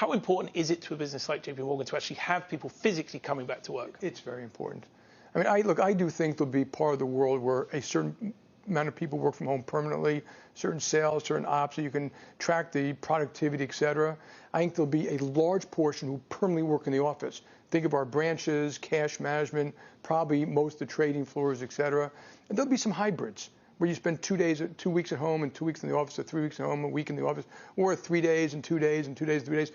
How important is it to a business like JP Morgan to actually have people physically coming back to work? It's very important. I mean, I do think there'll be part of the world where a certain amount of people work from home permanently, certain sales, certain ops, so you can track the productivity, et cetera. I think there'll be a large portion who permanently work in the office. Think of our branches, cash management, probably most of the trading floors, et cetera. And there'll be some hybrids where you spend 2 weeks at home and 2 weeks in the office, or 3 weeks at home, a week in the office, or 3 days and 2 days and 2 days, 3 days.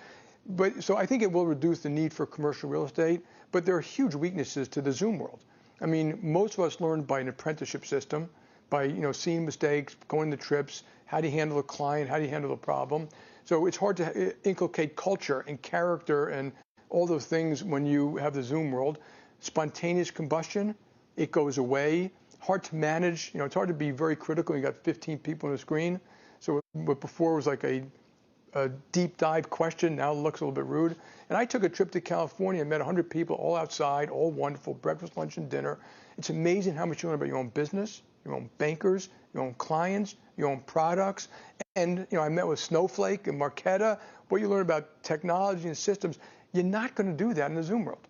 But so I think it will reduce the need for commercial real estate, but there are huge weaknesses to the Zoom world. I mean, most of us learned by an apprenticeship system, by seeing mistakes, going to trips, how do you handle a client, how do you handle a problem. So it's hard to inculcate culture and character and all those things when you have the Zoom world. Spontaneous combustion, it goes away. Hard to manage. It's hard to be very critical. You got 15 people on the screen. So what before was like a deep dive question, now looks a little bit rude. And I took a trip to California and met 100 people all outside, all wonderful, breakfast, lunch, and dinner. It's amazing how much you learn about your own business, your own bankers, your own clients, your own products. And I met with Snowflake and Marqeta. What you learn about technology and systems, you're not going to do that in the Zoom world.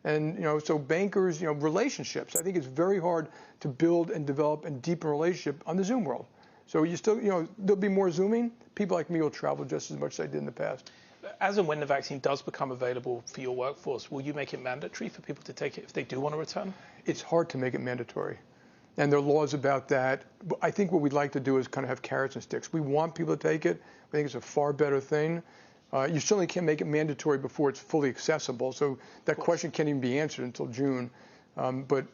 And so bankers, relationships. I think it's very hard to build and develop and deepen a relationship on the Zoom world. So you still, there'll be more Zooming. People like me will travel just as much as I did in the past. As and when the vaccine does become available for your workforce, will you make it mandatory for people to take it if they do want to return? It's hard to make it mandatory. And there are laws about that. I think what we'd like to do is kind of have carrots and sticks. We want people to take it. I think it's a far better thing. You certainly can't make it mandatory before it's fully accessible. So that question can't even be answered until June. But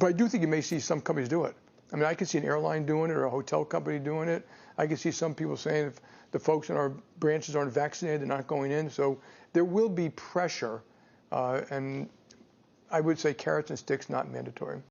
I do think you may see some companies do it. I mean, I could see an airline doing it or a hotel company doing it. I can see some people saying if the folks in our branches aren't vaccinated, they're not going in. So there will be pressure. And I would say carrots and sticks, not mandatory.